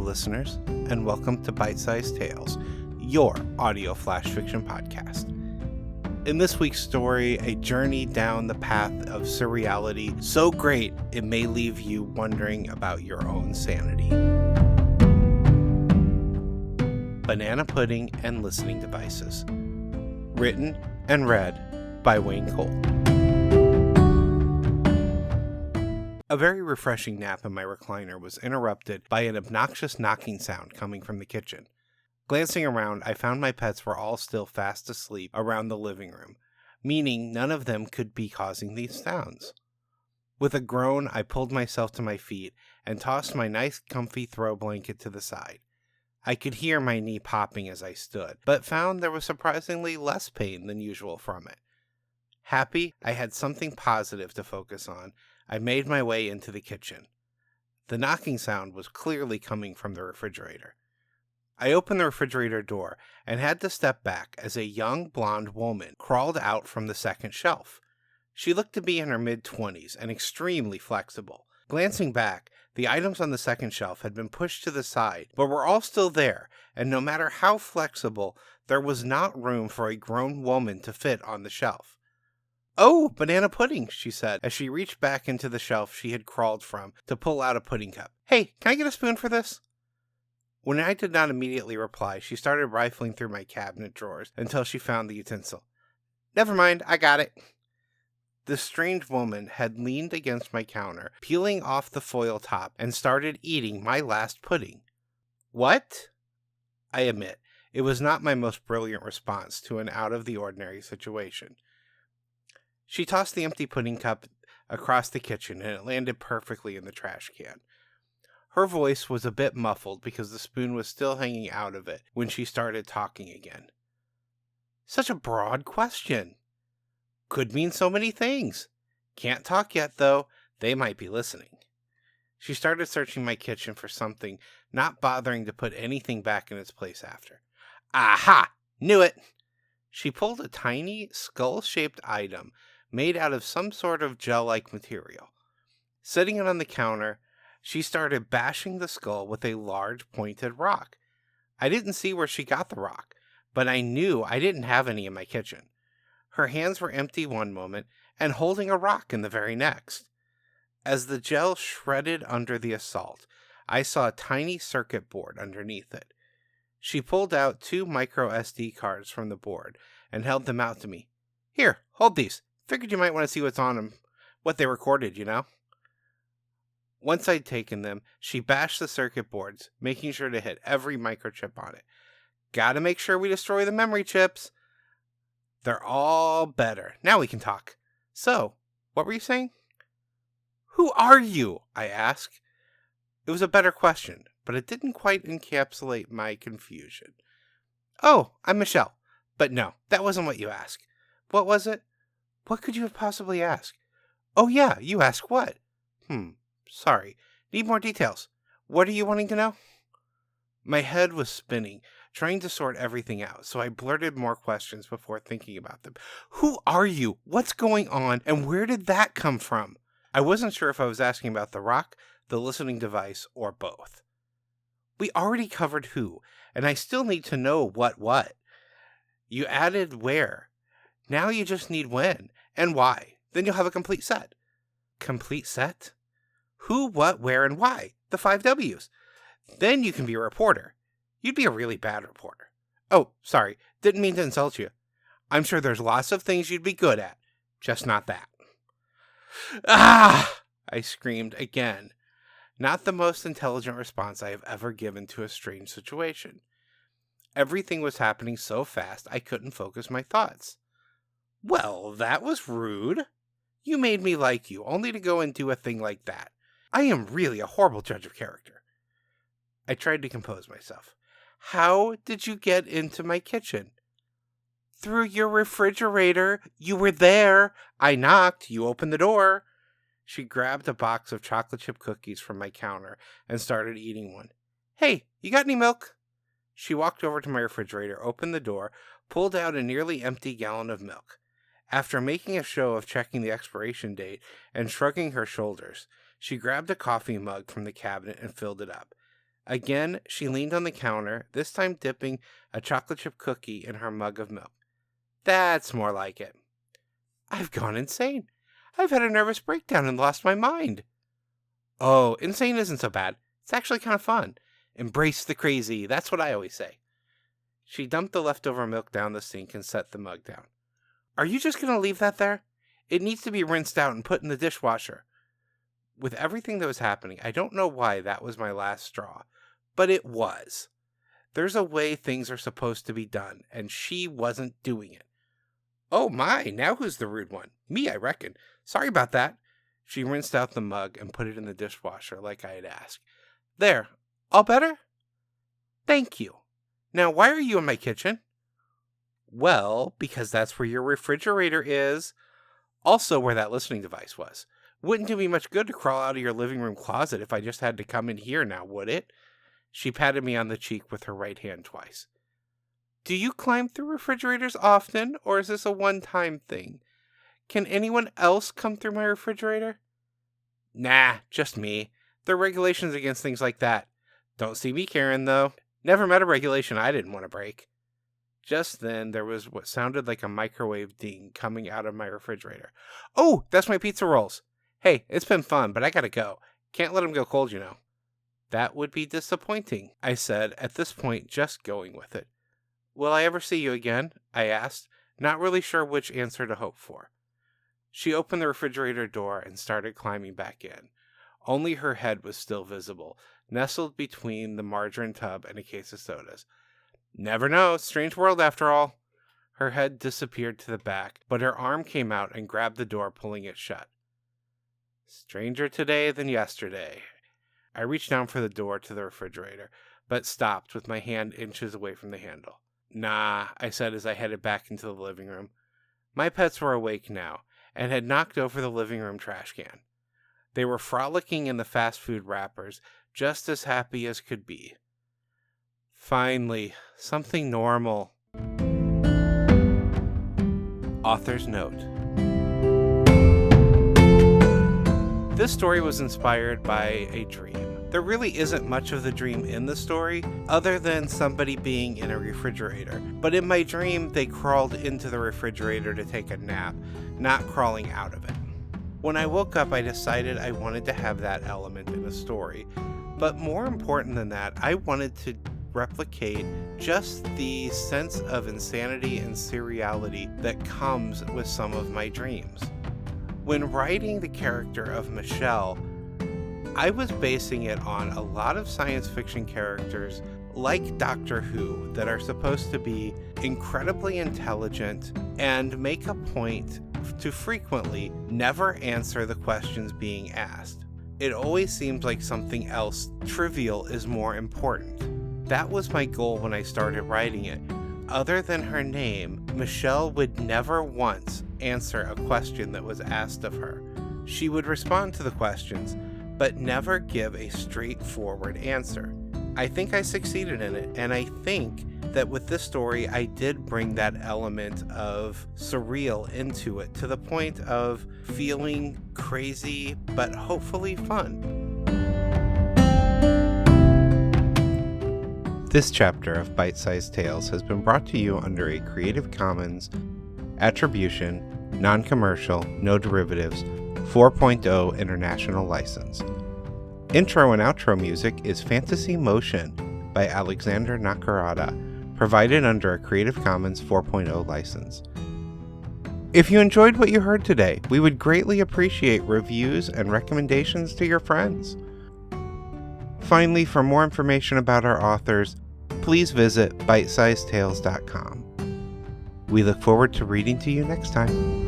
listeners, and welcome to Bite-Sized Tales, your audio flash fiction podcast. In this week's story, a journey down the path of surreality so great it may leave you wondering about your own sanity. Banana Pudding and Listening Devices. Written and read by Wayne Cole. A very refreshing nap in my recliner was interrupted by an obnoxious knocking sound coming from the kitchen. Glancing around, I found my pets were all still fast asleep around the living room, meaning none of them could be causing these sounds. With a groan, I pulled myself to my feet and tossed my nice comfy throw blanket to the side. I could hear my knee popping as I stood, but found there was surprisingly less pain than usual from it. Happy I had something positive to focus on, I made my way into the kitchen. The knocking sound was clearly coming from the refrigerator. I opened the refrigerator door and had to step back as a young blonde woman crawled out from the second shelf. She looked to be in her mid-20s and extremely flexible. Glancing back, the items on the second shelf had been pushed to the side, but were all still there, and no matter how flexible, there was not room for a grown woman to fit on the shelf. "Oh, banana pudding," she said, as she reached back into the shelf she had crawled from to pull out a pudding cup. "Hey, can I get a spoon for this?" When I did not immediately reply, she started rifling through my cabinet drawers until she found the utensil. "Never mind, I got it." This strange woman had leaned against my counter, peeling off the foil top, and started eating my last pudding. What? I admit, it was not my most brilliant response to an out-of-the-ordinary situation. She tossed the empty pudding cup across the kitchen, and it landed perfectly in the trash can. Her voice was a bit muffled because the spoon was still hanging out of it when she started talking again. Such a broad question. Could mean so many things. Can't talk yet, though. They might be listening. She started searching my kitchen for something, not bothering to put anything back in its place after. Aha! Knew it! She pulled a tiny, skull-shaped item made out of some sort of gel-like material. Setting it on the counter, she started bashing the skull with a large, pointed rock. I didn't see where she got the rock, but I knew I didn't have any in my kitchen. Her hands were empty one moment and holding a rock in the very next. As the gel shredded under the assault, I saw a tiny circuit board underneath it. She pulled out 2 micro SD cards from the board and held them out to me. "Here, hold these. Figured you might want to see what's on them. What they recorded, you know?" Once I'd taken them, she bashed the circuit boards, making sure to hit every microchip on it. "Gotta make sure we destroy the memory chips. They're all better. Now we can talk. So, what were you saying?" "Who are you?" I asked. It was a better question, but it didn't quite encapsulate my confusion. "Oh, I'm Michelle. But no, that wasn't what you asked. What was it? What could you have possibly asked? Oh yeah, you asked what? Sorry. Need more details. What are you wanting to know?" My head was spinning, trying to sort everything out, so I blurted more questions before thinking about them. "Who are you? What's going on? And where did that come from?" I wasn't sure if I was asking about the rock, the listening device, or both. We already covered who, and I still need to know what. You added where. Now you just need when and why. Then you'll have a complete set. Complete set? Who, what, where, and why. The 5 W's. Then you can be a reporter. You'd be a really bad reporter. Oh, sorry. Didn't mean to insult you. I'm sure there's lots of things you'd be good at. Just not that. "Ah!" I screamed again. Not the most intelligent response I have ever given to a strange situation. Everything was happening so fast I couldn't focus my thoughts. "Well, that was rude. You made me like you, only to go and do a thing like that. I am really a horrible judge of character." I tried to compose myself. "How did you get into my kitchen?" "Through your refrigerator. You were there. I knocked. You opened the door." She grabbed a box of chocolate chip cookies from my counter and started eating one. "Hey, you got any milk?" She walked over to my refrigerator, opened the door, pulled out a nearly empty gallon of milk. After making a show of checking the expiration date and shrugging her shoulders, she grabbed a coffee mug from the cabinet and filled it up. Again, she leaned on the counter, this time dipping a chocolate chip cookie in her mug of milk. That's more like it. I've gone insane. I've had a nervous breakdown and lost my mind. Oh, insane isn't so bad. It's actually kind of fun. Embrace the crazy. That's what I always say. She dumped the leftover milk down the sink and set the mug down. Are you just going to leave that there? It needs to be rinsed out and put in the dishwasher. With everything that was happening, I don't know why that was my last straw, but it was. There's a way things are supposed to be done, and she wasn't doing it. Oh my, now who's the rude one? Me, I reckon. Sorry about that. She rinsed out the mug and put it in the dishwasher like I had asked. There, all better? Thank you. Now, why are you in my kitchen? Well, because that's where your refrigerator is. Also where that listening device was. Wouldn't do me much good to crawl out of your living room closet if I just had to come in here now, would it? She patted me on the cheek with her right hand twice. Do you climb through refrigerators often, or is this a one-time thing? Can anyone else come through my refrigerator? Nah, just me. There are regulations against things like that. Don't see me caring, though. Never met a regulation I didn't want to break. Just then, there was what sounded like a microwave ding coming out of my refrigerator. Oh, that's my pizza rolls. Hey, it's been fun, but I gotta go. Can't let them go cold, you know. That would be disappointing, I said, at this point just going with it. Will I ever see you again? I asked, not really sure which answer to hope for. She opened the refrigerator door and started climbing back in. Only her head was still visible, nestled between the margarine tub and a case of sodas. Never know, strange world after all. Her head disappeared to the back, but her arm came out and grabbed the door, pulling it shut. Stranger today than yesterday. I reached down for the door to the refrigerator, but stopped with my hand inches away from the handle. Nah, I said as I headed back into the living room. My pets were awake now, and had knocked over the living room trash can. They were frolicking in the fast food wrappers, just as happy as could be. Finally, something normal. Author's note. This story was inspired by a dream. There really isn't much of the dream in the story, other than somebody being in a refrigerator. But in my dream, they crawled into the refrigerator to take a nap, not crawling out of it. When I woke up, I decided I wanted to have that element in the story. But more important than that, I wanted to replicate just the sense of insanity and surreality that comes with some of my dreams. When writing the character of Michelle, I was basing it on a lot of science fiction characters like Doctor Who that are supposed to be incredibly intelligent and make a point to frequently never answer the questions being asked. It always seems like something else trivial is more important. That was my goal when I started writing it. Other than her name, Michelle would never once answer a question that was asked of her. She would respond to the questions, but never give a straightforward answer. I think I succeeded in it, and I think that with this story, I did bring that element of surreal into it to the point of feeling crazy, but hopefully fun. This chapter of Bite-Sized Tales has been brought to you under a Creative Commons Attribution, Non-Commercial, No Derivatives 4.0 International License. Intro and outro music is Fantasy Motion by Alexander Nakarada, provided under a Creative Commons 4.0 license. If you enjoyed what you heard today, we would greatly appreciate reviews and recommendations to your friends. Finally, for more information about our authors, please visit bitesizedtales.com. We look forward to reading to you next time.